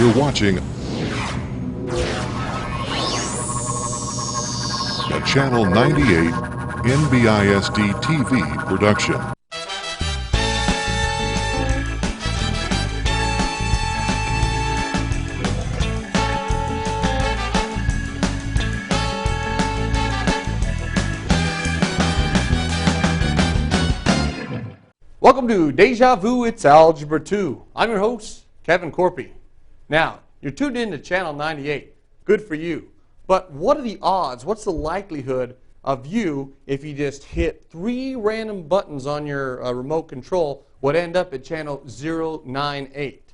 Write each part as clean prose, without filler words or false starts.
You're watching a Channel 98 NBISD TV production. Welcome to Deja Vu, it's Algebra 2. I'm your host, Kevin Corpy. Now, you're tuned in to Channel 98. Good for you. But what are the odds? What's the likelihood of you, if you just hit 3 random buttons on your remote control, would end up at channel 098?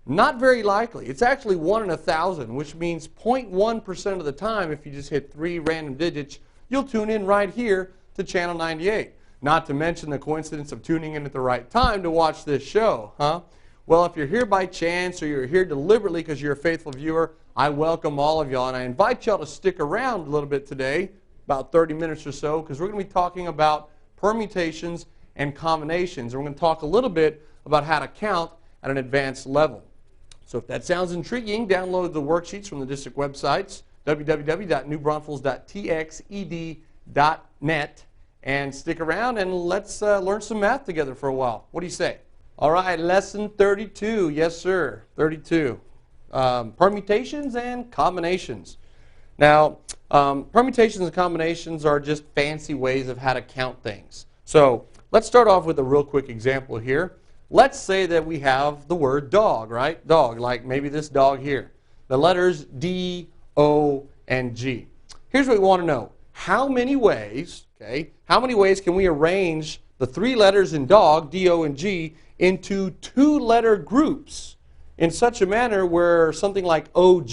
Not very likely. It's actually 1 in 1,000, which means 0.1% of the time, if you just hit 3 random digits, you'll tune in right here to Channel 98. Not to mention the coincidence of tuning in at the right time to watch this show, huh? Well, if you're here by chance or you're here deliberately because you're a faithful viewer, I welcome all of y'all, and I invite y'all to stick around a little bit today, about 30 minutes or so, because we're going to be talking about permutations and combinations. And we're going to talk a little bit about how to count at an advanced level. So if that sounds intriguing, download the worksheets from the district websites, www.newbraunfels.txed.net, and stick around and let's learn some math together for a while. What do you say? All right, lesson 32. Yes, sir, 32. Permutations and combinations. Now, permutations and combinations are just fancy ways of how to count things. So let's start off with a real quick example here. Let's say that we have the word dog, right? Dog, like maybe this dog here. The letters D, O, and G. Here's what we want to know. How many ways, how many ways can we arrange the 3 letters in dog, D, O, and G, into 2-letter groups in such a manner where something like OG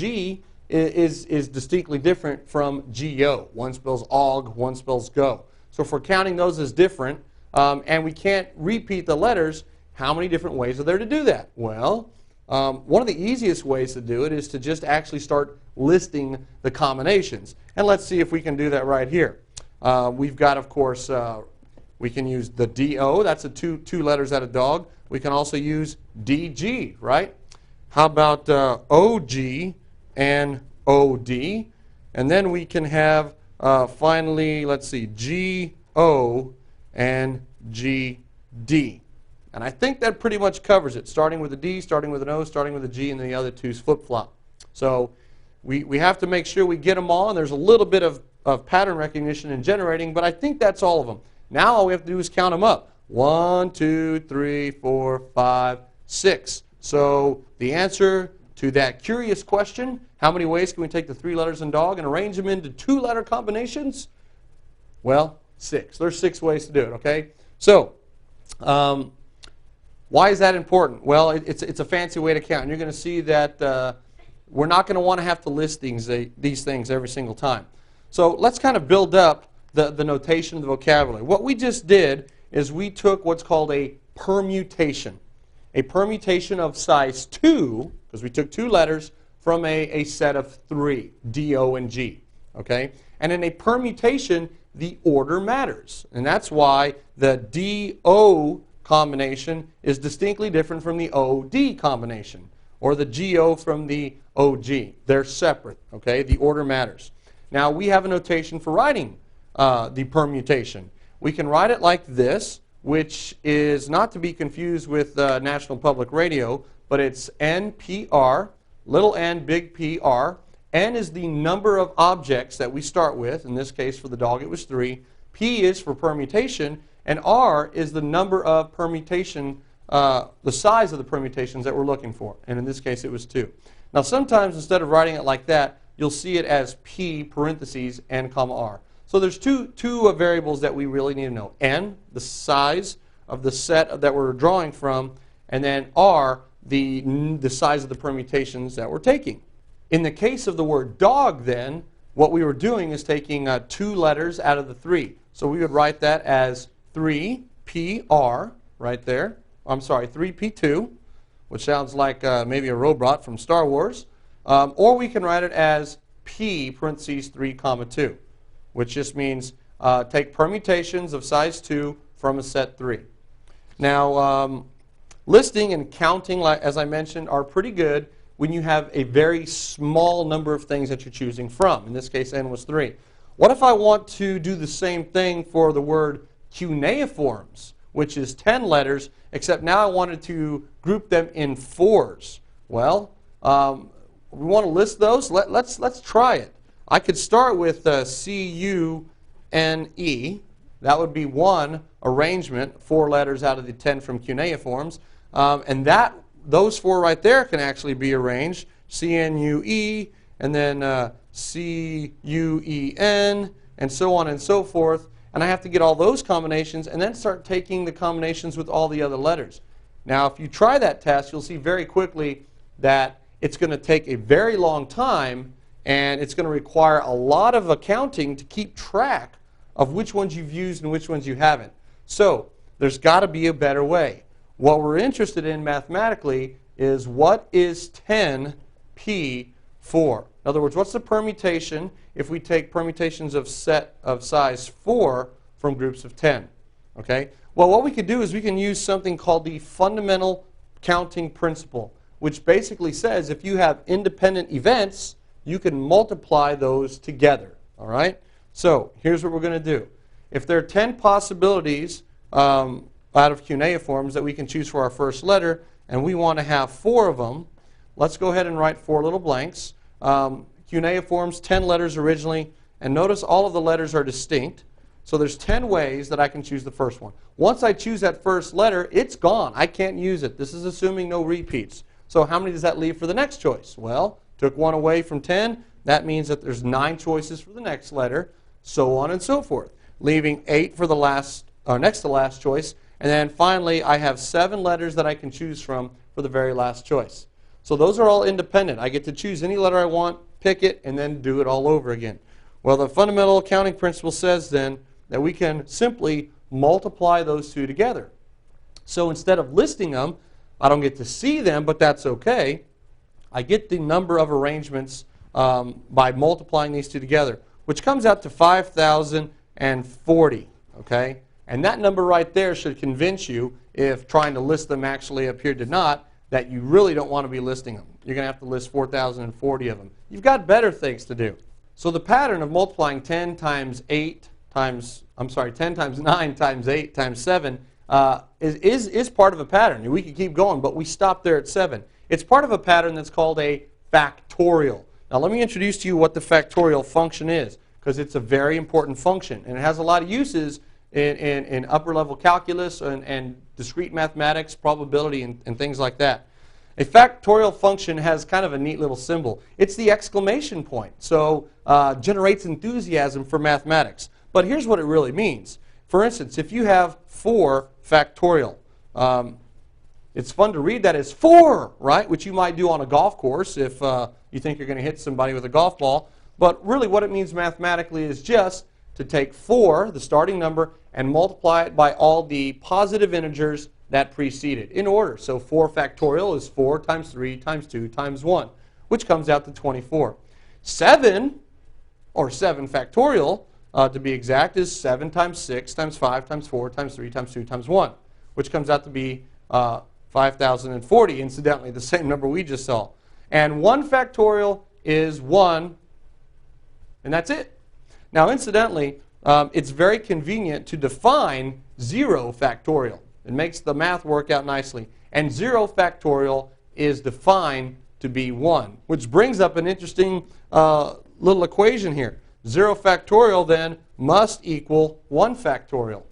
is distinctly different from GO. One spells og, one spells go. So if we're counting those as different and we can't repeat the letters, how many different ways are there to do that? Well, one of the easiest ways to do it is to just actually start listing the combinations. And let's see if we can do that right here. We've got, of course, we can use the DO. That's the two letters out of dog. We can also use DG, right? How about OG and OD? And then we can have, finally, let's see, GO and GD. And I think that pretty much covers it, starting with a D, starting with an O, starting with a G, and then the other two's flip-flop. So we have to make sure we get them all, and there's a little bit of pattern recognition and generating, but I think that's all of them. Now all we have to do is count them up. 1, 2, 3, 4, 5, 6. So the answer to that curious question, how many ways can we take the 3 letters in dog and arrange them into 2-letter combinations? Well, 6. There's 6 ways to do it, okay? So why is that important? Well, it's a fancy way to count. And you're going to see that we're not going to want to have to list these things every single time. So let's kind of build up the notation of the vocabulary. What we just did is we took what's called a permutation. A permutation of size 2, because we took 2 letters from a set of 3, D, O, and G. Okay? And in a permutation, the order matters. And that's why the D-O combination is distinctly different from the OD combination, or the GO from the OG. They're separate. Okay? The order matters. Now, we have a notation for writing the permutation. We can write it like this, which is not to be confused with National Public Radio, but it's NPR, little n, big PR. N is the number of objects that we start with. In this case, for the dog, it was 3. P is for permutation, and R is the number of permutation, the size of the permutations that we're looking for. And in this case, it was 2. Now, sometimes instead of writing it like that, you'll see it as P parentheses N comma R. So there's two variables that we really need to know. N, the size of the set that we're drawing from, and then R, the size of the permutations that we're taking. In the case of the word dog, then, what we were doing is taking 2 letters out of the 3. So we would write that as 3PR, right there. I'm sorry, 3P2, which sounds like maybe a robot from Star Wars. Or we can write it as P parentheses 3 comma 2. Which just means take permutations of size 2 from a set 3. Now, listing and counting, as I mentioned, are pretty good when you have a very small number of things that you're choosing from. In this case, n was 3. What if I want to do the same thing for the word cuneiforms, which is 10 letters, except now I wanted to group them in 4s? Well, we want to list those. Let's try it. I could start with C-U-N-E. That would be one arrangement, 4 letters out of the 10 from cuneiforms. And those 4 right there can actually be arranged. C-N-U-E, and then C-U-E-N, and so on and so forth. And I have to get all those combinations and then start taking the combinations with all the other letters. Now, if you try that test, you'll see very quickly that it's going to take a very long time, and it's going to require a lot of accounting to keep track of which ones you've used and which ones you haven't. So there's got to be a better way. What we're interested in mathematically is what is 10p4? In other words, what's the permutation if we take permutations of set of size 4 from groups of 10? Okay? Well, what we could do is we can use something called the fundamental counting principle, which basically says if you have independent events, you can multiply those together. All right? So here's what we're going to do. If there are 10 possibilities out of cuneiforms that we can choose for our first letter, and we want to have 4 of them, let's go ahead and write 4 little blanks. Cuneiforms, 10 letters originally, and notice all of the letters are distinct. So there's 10 ways that I can choose the first one. Once I choose that first letter, it's gone. I can't use it. This is assuming no repeats. So how many does that leave for the next choice? Well, took 1 away from 10. That means that there's 9 choices for the next letter, so on and so forth, leaving 8 for the last, or next to last choice. And then finally, I have 7 letters that I can choose from for the very last choice. So those are all independent. I get to choose any letter I want, pick it, and then do it all over again. Well, the fundamental accounting principle says then that we can simply multiply those 2 together. So instead of listing them, I don't get to see them, but that's okay. I get the number of arrangements by multiplying these 2 together, which comes out to 5,040. Okay? And that number right there should convince you, if trying to list them actually appeared to not, that you really don't want to be listing them. You're going to have to list 4,040 of them. You've got better things to do. So the pattern of multiplying 10 times 9 times 8 times 7 is part of a pattern. We could keep going, but we stop there at 7. It's part of a pattern that's called a factorial. Now let me introduce to you what the factorial function is, because it's a very important function, and it has a lot of uses in upper level calculus and discrete mathematics, probability, and things like that. A factorial function has kind of a neat little symbol. It's the exclamation point, so generates enthusiasm for mathematics. But here's what it really means. For instance, if you have 4 factorial, it's fun to read that as 4, right? Which you might do on a golf course if you think you're going to hit somebody with a golf ball. But really what it means mathematically is just to take 4, the starting number, and multiply it by all the positive integers that precede it in order. So 4 factorial is 4 times 3 times 2 times 1, which comes out to 24. 7, or 7 factorial, to be exact, is 7 times 6 times 5 times 4 times 3 times 2 times 1, which comes out to be 5,040, incidentally, the same number we just saw. And 1 factorial is 1, and that's it. Now, incidentally, it's very convenient to define 0 factorial. It makes the math work out nicely. And 0 factorial is defined to be 1, which brings up an interesting little equation here. 0 factorial then must equal 1 factorial.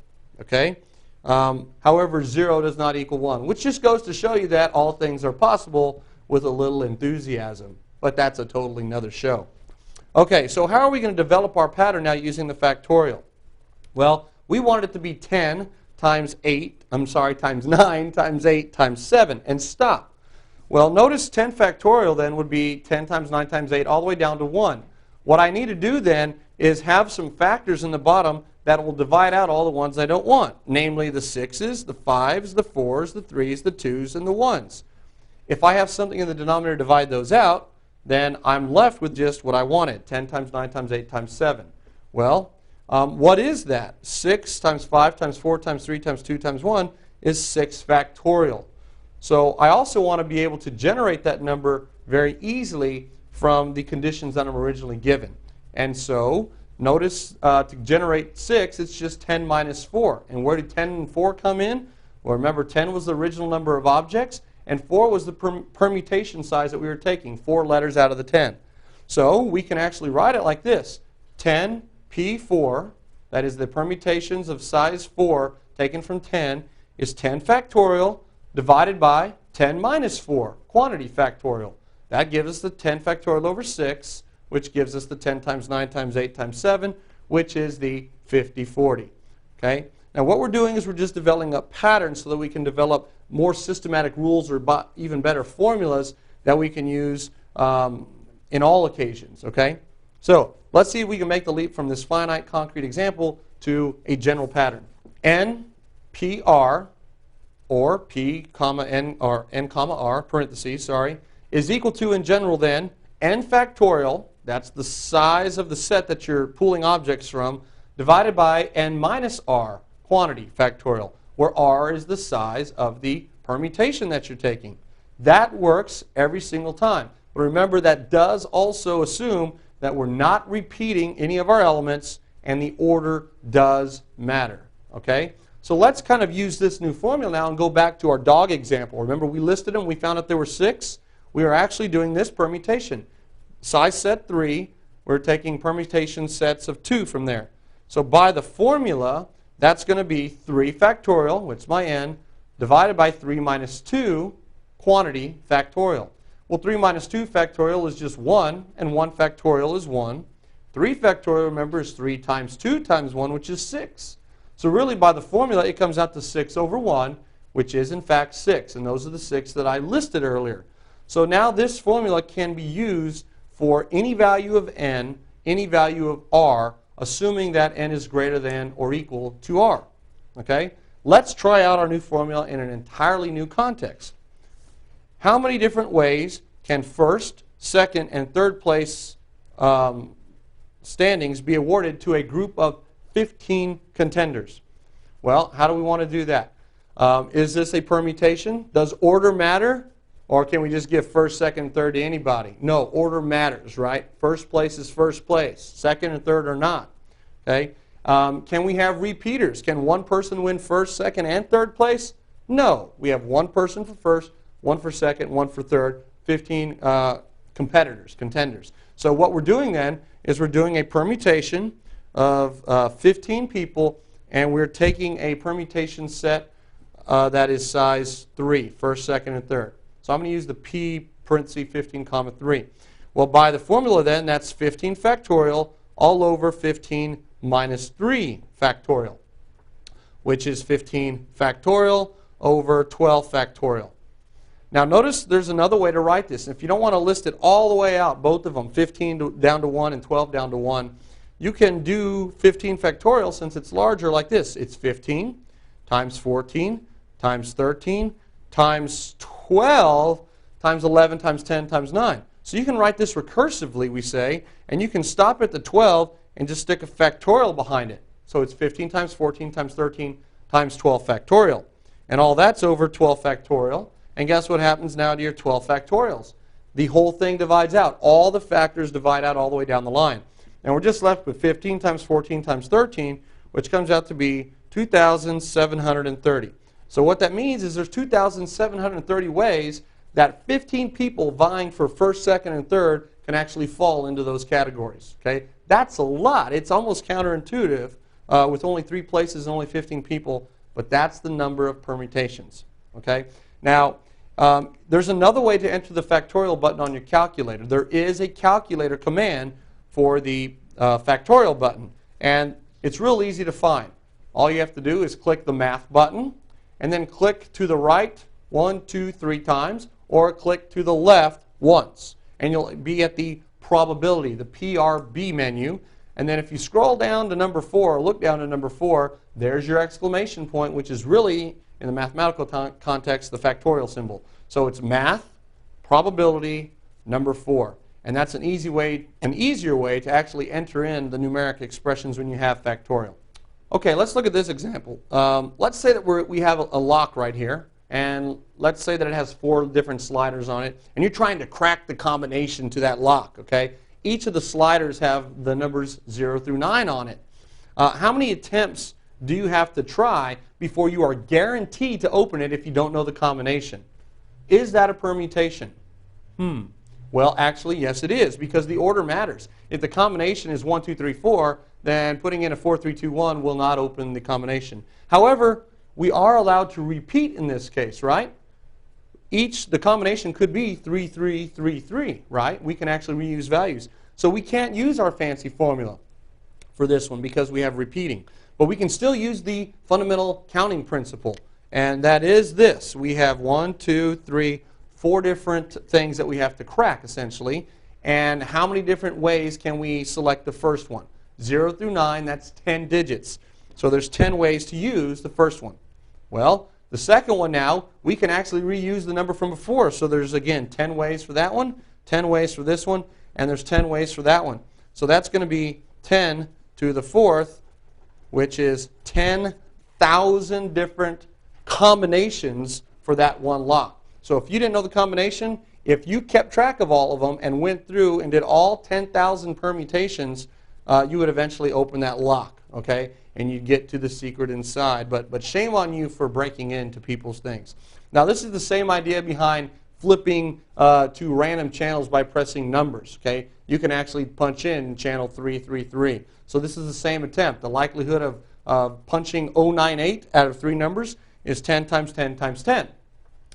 Okay? However, 0 does not equal 1, which just goes to show you that all things are possible with a little enthusiasm. But that's a totally another show. Okay, so how are we going to develop our pattern now using the factorial? Well, we want it to be 10 times 9 times 8 times 7, and stop. Well, notice 10 factorial then would be 10 times 9 times 8 all the way down to 1. What I need to do then is have some factors in the bottom that will divide out all the ones I don't want, namely the 6s, the 5s, the 4s, the 3s, the 2s, and the 1s. If I have something in the denominator divide those out, then I'm left with just what I wanted, 10 times 9 times 8 times 7. Well, what is that? 6 times 5 times 4 times 3 times 2 times 1 is 6 factorial. So I also want to be able to generate that number very easily from the conditions that I'm originally given. And so notice to generate 6, it's just 10 minus 4. And where did 10 and 4 come in? Well, remember 10 was the original number of objects, and 4 was the permutation size that we were taking, 4 letters out of the 10. So we can actually write it like this. 10p4, that is the permutations of size 4 taken from 10, is 10 factorial divided by 10 minus 4, quantity factorial. That gives us the 10 factorial over 6, which gives us the 10 times 9 times 8 times 7, which is the 5040. Okay? Now what we're doing is we're just developing a pattern so that we can develop more systematic rules or even better formulas that we can use in all occasions. Okay? So let's see if we can make the leap from this finite concrete example to a general pattern. N, P, R, or P, comma, N, or N, comma, R, parentheses, sorry, is equal to, in general then, N factorial, that's the size of the set that you're pooling objects from, divided by N minus R, quantity factorial, where R is the size of the permutation that you're taking. That works every single time. But remember, that does also assume that we're not repeating any of our elements and the order does matter. Okay? So let's kind of use this new formula now and go back to our dog example. Remember, we listed them, we found out there were 6. We are actually doing this permutation. Size set 3, we're taking permutation sets of 2 from there. So by the formula, that's going to be 3 factorial, which is my n, divided by 3 minus 2, quantity factorial. Well, 3 minus 2 factorial is just 1, and 1 factorial is 1. 3 factorial, remember, is 3 times 2 times 1, which is 6. So really, by the formula, it comes out to 6 over 1, which is, in fact, 6. And those are the 6 that I listed earlier. So now this formula can be used for any value of n, any value of r, assuming that n is greater than or equal to r. Okay? Let's try out our new formula in an entirely new context. How many different ways can first, second, and third place standings be awarded to a group of 15 contenders? Well, how do we want to do that? Is this a permutation? Does order matter? Or can we just give first, second, third to anybody? No, order matters, right? First place is first place. Second and third are not. Okay? Can we have repeaters? Can one person win first, second, and third place? No. We have one person for first, one for second, one for third, 15 competitors, contenders. So what we're doing then is we're doing a permutation of 15 people, and we're taking a permutation set that is size 3, first, second, and third. So I'm going to use the P parenthesis 15 comma 3. Well, by the formula then, that's 15 factorial all over 15 minus 3 factorial, which is 15 factorial over 12 factorial. Now notice there's another way to write this. If you don't want to list it all the way out, both of them, 15 down to 1 and 12 down to 1, you can do 15 factorial since it's larger like this. It's 15 times 14 times 13 times 12 times 11 times 10 times 9. So you can write this recursively, we say, and you can stop at the 12 and just stick a factorial behind it. So it's 15 times 14 times 13 times 12 factorial. And all that's over 12 factorial. And guess what happens now to your 12 factorials? The whole thing divides out. All the factors divide out all the way down the line. And we're just left with 15 times 14 times 13, which comes out to be 2,730. So what that means is there's 2,730 ways that 15 people vying for first, second, and third can actually fall into those categories. Okay? That's a lot. It's almost counterintuitive with only 3 places and only 15 people, but that's the number of permutations. Okay? Now, there's another way to enter the factorial button on your calculator. There is a calculator command for the factorial button, and it's real easy to find. All you have to do is click the math button, and then click to the right 1, 2, 3 times, or click to the left once. And you'll be at the probability, the PRB menu. And then if you scroll down to number 4, or look down to number 4, there's your exclamation point, which is really, in the mathematical context, the factorial symbol. So it's math, probability, number 4. And that's an easier way to actually enter in the numeric expressions when you have factorial. Okay, let's look at this example. Let's say that we have a lock right here, and let's say that it has 4 different sliders on it, and you're trying to crack the combination to that lock, okay? Each of the sliders have the numbers 0 through 9 on it. How many attempts do you have to try before you are guaranteed to open it if you don't know the combination? Is that a permutation? Well, actually, yes it is, because the order matters. If the combination is 1, 2, 3, 4, then putting in a 4, 3, 2, 1 will not open the combination. However, we are allowed to repeat in this case, right? The combination could be 3, 3, 3, 3, right? We can actually reuse values. So we can't use our fancy formula for this one because we have repeating. But we can still use the fundamental counting principle, and that is this. We have 1, 2, 3, 4 different things that we have to crack, essentially. And how many different ways can we select the first one? 0 through 9, that's 10 digits. So there's 10 ways to use the first one. Well, the second one now, we can actually reuse the number from before. So there's, again, 10 ways for that one, 10 ways for this one, and there's 10 ways for that one. So that's going to be 10 to the 4th, which is 10,000 different combinations for that one lock. So if you didn't know the combination, if you kept track of all of them and went through and did all 10,000 permutations, you would eventually open that lock, okay? And you'd get to the secret inside. But shame on you for breaking into people's things. Now, this is the same idea behind flipping to random channels by pressing numbers, okay? You can actually punch in channel 333. So this is the same attempt. The likelihood of punching 098 out of 3 numbers is 10 times 10 times 10,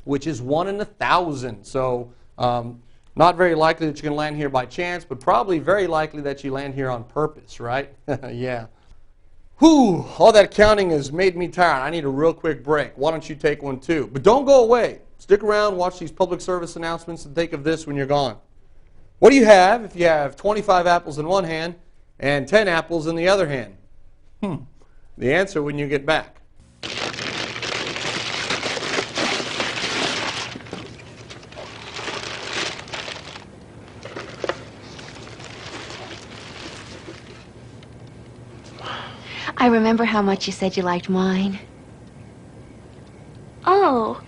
which is 1 in 1,000. So not very likely that you can land here by chance, but probably very likely that you land here on purpose, right? Yeah. Whew, all that counting has made me tired. I need a real quick break. Why don't you take one too? But don't go away. Stick around, watch these public service announcements, and think of this when you're gone. What do you have if you have 25 apples in one hand and 10 apples in the other hand? The answer when you get back. I remember how much you said you liked mine. Oh.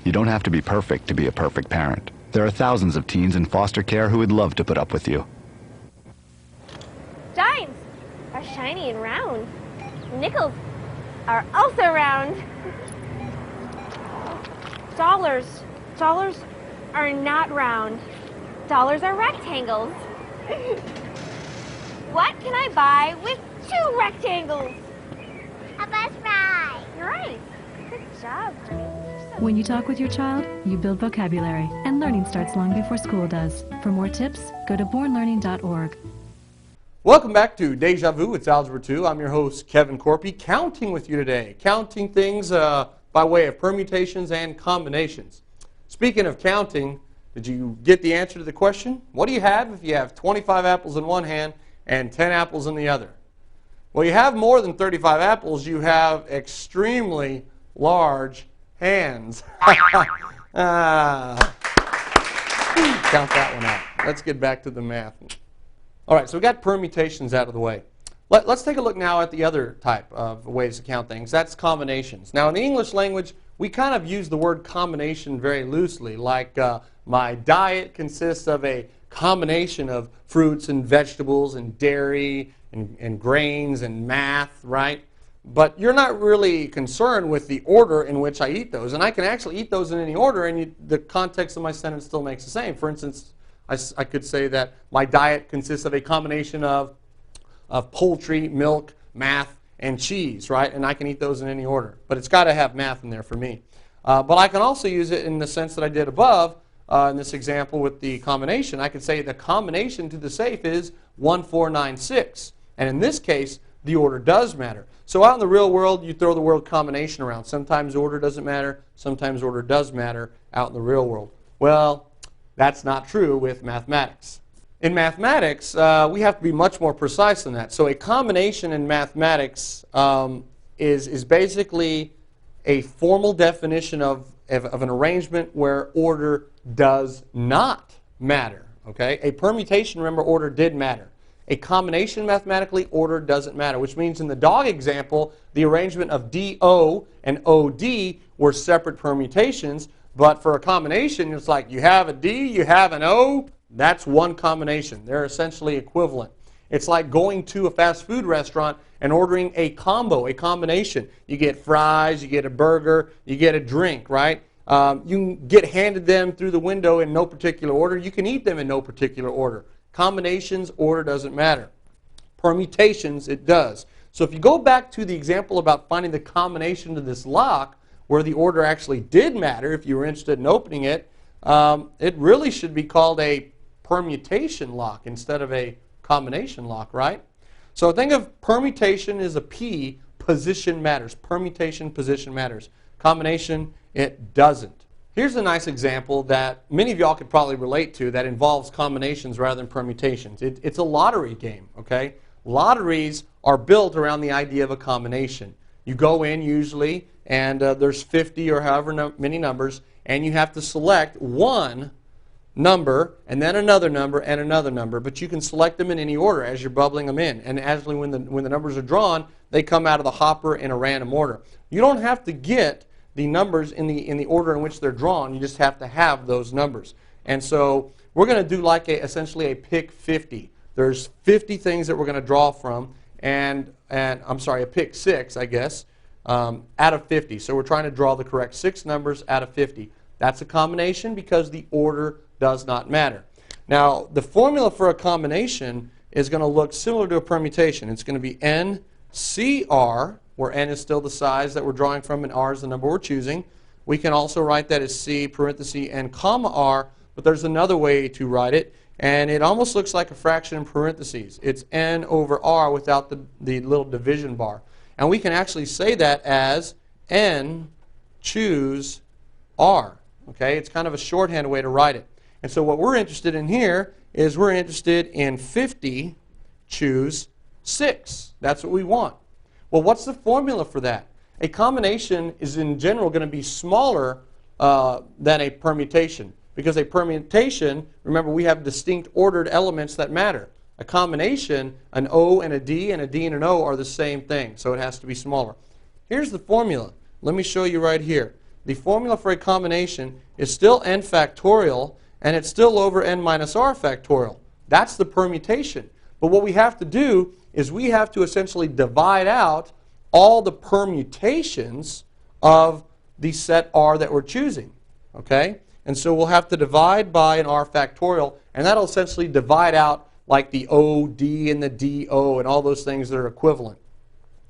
You don't have to be perfect to be a perfect parent. There are thousands of teens in foster care who would love to put up with you. Dimes are shiny and round. Nickels are also round. Dollars are not round. Dollars are rectangles. What can I buy with 2 rectangles? A bus ride. You're right. Good job, honey. When you talk with your child, you build vocabulary, and learning starts long before school does. For more tips, go to bornlearning.org. Welcome back to Deja Vu. It's Algebra 2. I'm your host, Kevin Corpy, counting with you today. Counting things by way of permutations and combinations. Speaking of counting, did you get the answer to the question? What do you have if you have 25 apples in one hand and 10 apples in the other? Well, you have more than 35 apples. You have extremely large hands. Count that one out. Let's get back to the math. All right, so we got permutations out of the way. Let's take a look now at the other type of ways to count things. That's combinations. Now, in the English language, we kind of use the word combination very loosely, like my diet consists of a combination of fruits and vegetables and dairy and grains and math, right? But you're not really concerned with the order in which I eat those. And I can actually eat those in any order, and the context of my sentence still makes the same. For instance, I could say that my diet consists of a combination of poultry, milk, math, and cheese, right? And I can eat those in any order. But it's got to have math in there for me. But I can also use it in the sense that I did above in this example with the combination. I could say the combination to the safe is 1496. And in this case, the order does matter. So out in the real world, you throw the word combination around. Sometimes order doesn't matter. Sometimes order does matter out in the real world. Well, that's not true with mathematics. In mathematics, we have to be much more precise than that. So a combination in mathematics is basically a formal definition of an arrangement where order does not matter. Okay? A permutation, remember, order did matter. A combination mathematically, order doesn't matter, which means in the dog example, the arrangement of DO and OD were separate permutations, but for a combination, it's like you have a D, you have an O, that's one combination. They're essentially equivalent. It's like going to a fast food restaurant and ordering a combo, a combination. You get fries, you get a burger, you get a drink, right? You can get handed them through the window in no particular order. You can eat them in no particular order. Combinations, order doesn't matter. Permutations, it does. So if you go back to the example about finding the combination of this lock, where the order actually did matter, if you were interested in opening it, it really should be called a permutation lock instead of a combination lock, right? So think of permutation as a P, position matters. Permutation, position matters. Combination, it doesn't. Here's a nice example that many of y'all could probably relate to that involves combinations rather than permutations. It's a lottery game, okay? Lotteries are built around the idea of a combination. You go in usually, and there's 50 or however many numbers, and you have to select one number, and then another number, and another number. But you can select them in any order as you're bubbling them in. And as when the numbers are drawn, they come out of the hopper in a random order. You don't have to get the numbers in the order in which they're drawn. You just have to have those numbers. And so we're going to do like essentially a pick 50. There's 50 things that we're going to draw from, and I'm sorry, a pick 6, I guess, out of 50. So we're trying to draw the correct 6 numbers out of 50. That's a combination because the order does not matter. Now, the formula for a combination is going to look similar to a permutation. It's going to be NCR, where n is still the size that we're drawing from and r is the number we're choosing. We can also write that as C, parenthesis, n, comma, r, but there's another way to write it, and it almost looks like a fraction in parentheses. It's n over r without the little division bar. And we can actually say that as n choose r. Okay, it's kind of a shorthand way to write it. And so what we're interested in here is we're interested in 50 choose 6. That's what we want. Well, what's the formula for that? A combination is in general going to be smaller than a permutation, because a permutation, remember, we have distinct ordered elements that matter. A combination, an O and a D and an O are the same thing, so it has to be smaller. Here's the formula. Let me show you right here. The formula for a combination is still n factorial, and it's still over n minus r factorial. That's the permutation. But what we have to do is we have to essentially divide out all the permutations of the set R that we're choosing. Okay? And so we'll have to divide by an R factorial, and that'll essentially divide out like the OD and the DO and all those things that are equivalent.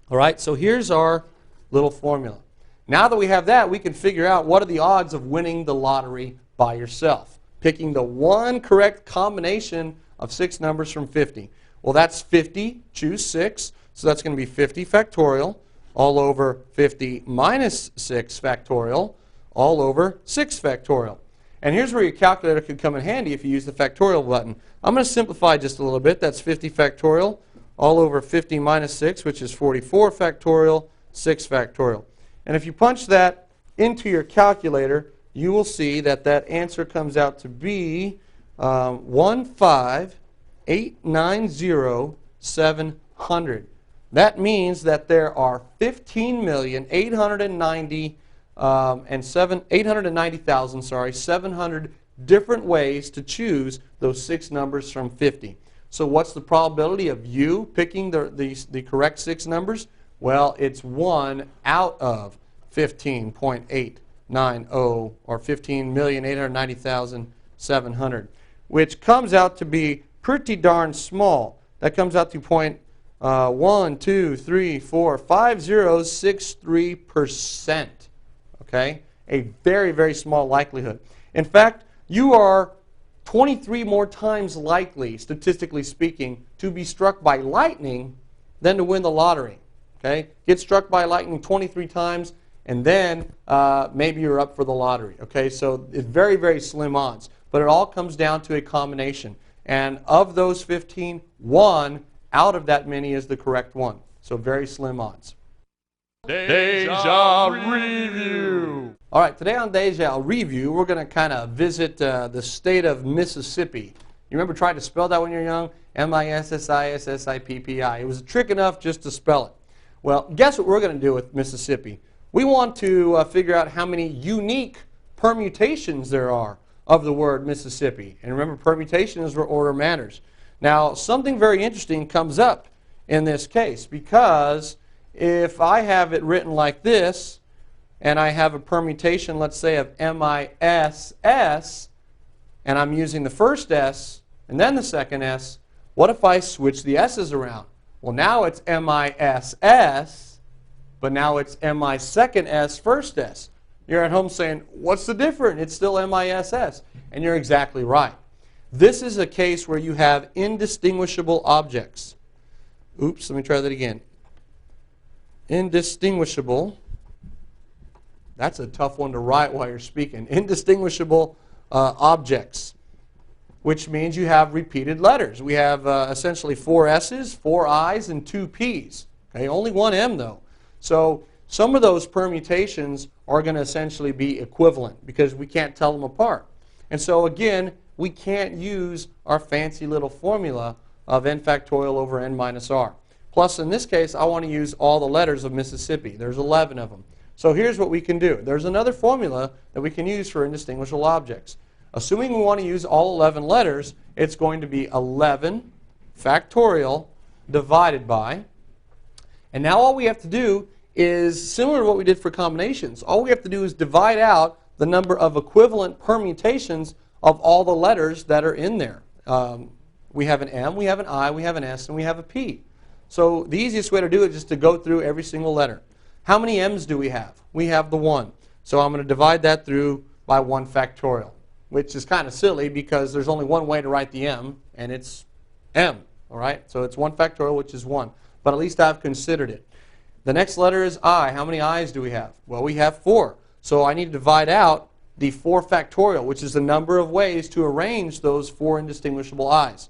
All right? So here's our little formula. Now that we have that, we can figure out what are the odds of winning the lottery by yourself, picking the one correct combination of 6 numbers from 50. Well, that's 50, choose 6, so that's going to be 50 factorial all over 50 minus 6 factorial all over 6 factorial. And here's where your calculator could come in handy if you use the factorial button. I'm going to simplify just a little bit. That's 50 factorial all over 50 minus 6, which is 44 factorial, 6 factorial. And if you punch that into your calculator, you will see that that answer comes out to be 15890,700. That means that there are 890,700 different ways to choose those 6 numbers from 50. So what's the probability of you picking the correct 6 numbers? Well, it's 1 out of 15.890 or 15,890,700, which comes out to be pretty darn small. That comes out to 0.1234563%. Okay? A very, very small likelihood. In fact, you are 23 more times likely, statistically speaking, to be struck by lightning than to win the lottery. Okay? Get struck by lightning 23 times, and then maybe you're up for the lottery. Okay? So it's very, very slim odds. But it all comes down to a combination. And of those 15, 1 out of that many is the correct one. So very slim odds. Deja Review. All right, today on Deja Review, we're going to kind of visit the state of Mississippi. You remember trying to spell that when you were young? M-I-S-S-I-S-S-I-P-P-I. It was trick enough just to spell it. Well, guess what we're going to do with Mississippi? We want to figure out how many unique permutations there are of the word Mississippi. And remember, permutation is where order matters. Now, something very interesting comes up in this case, because if I have it written like this, and I have a permutation, let's say, of M-I-S-S, and I'm using the first S and then the second S, what if I switch the S's around? Well, now it's M-I-S-S, but now it's M-I-second-S, first S. You're at home saying, what's the difference? It's still M-I-S-S. And you're exactly right. This is a case where you have indistinguishable objects. Oops, let me try that again. Indistinguishable. That's a tough one to write while you're speaking. Indistinguishable objects, which means you have repeated letters. We have essentially 4 S's, 4 I's, and 2 P's. Okay, only 1 M though. So some of those permutations are going to essentially be equivalent because we can't tell them apart. And so again, we can't use our fancy little formula of n factorial over n minus r. Plus, in this case, I want to use all the letters of Mississippi. There's 11 of them. So here's what we can do. There's another formula that we can use for indistinguishable objects. Assuming we want to use all 11 letters, it's going to be 11 factorial divided by, and now all we have to do is similar to what we did for combinations. All we have to do is divide out the number of equivalent permutations of all the letters that are in there. We have an M, we have an I, we have an S, and we have a P. So the easiest way to do it is just to go through every single letter. How many M's do we have? We have the 1. So I'm going to divide that through by 1 factorial, which is kind of silly because there's only one way to write the M, and it's M. All right? So it's 1 factorial, which is 1. But at least I've considered it. The next letter is I. How many I's do we have? Well, we have 4. So I need to divide out the 4 factorial, which is the number of ways to arrange those 4 indistinguishable I's.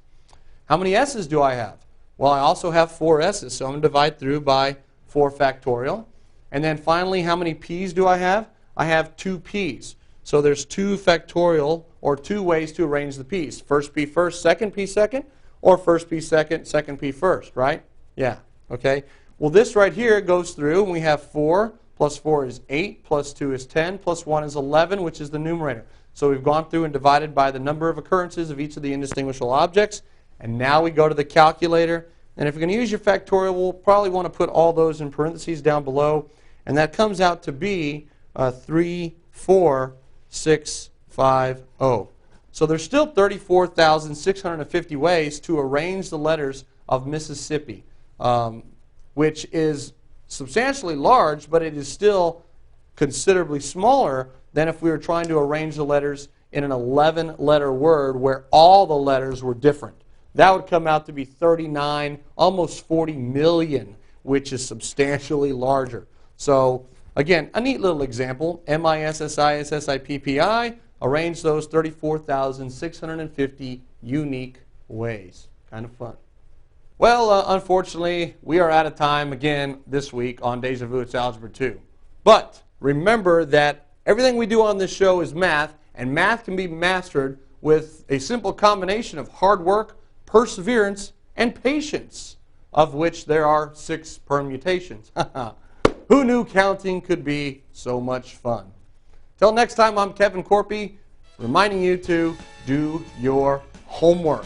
How many S's do I have? Well, I also have 4 S's, so I'm going to divide through by 4 factorial. And then finally, how many P's do I have? I have 2 P's. So there's 2 factorial, or 2 ways to arrange the P's. First P first, second P second, or first P second, second P first, right? Yeah, okay. Well, this right here goes through, and we have 4 plus 4 is 8, plus 2 is 10, plus 1 is 11, which is the numerator. So we've gone through and divided by the number of occurrences of each of the indistinguishable objects. And now we go to the calculator. And if you're going to use your factorial, we'll probably want to put all those in parentheses down below. And that comes out to be 34650. So there's still 34,650 ways to arrange the letters of Mississippi, which is substantially large, but it is still considerably smaller than if we were trying to arrange the letters in an 11-letter word where all the letters were different. That would come out to be 39, almost 40 million, which is substantially larger. So again, a neat little example. M-I-S-S-I-S-S-I-P-P-I, arrange those 34,650 unique ways. Kind of fun. Well, unfortunately, we are out of time again this week on Deja Vu. It's Algebra 2. But remember that everything we do on this show is math, and math can be mastered with a simple combination of hard work, perseverance, and patience, of which there are 6 permutations. Who knew counting could be so much fun? Till next time, I'm Kevin Corpy, reminding you to do your homework.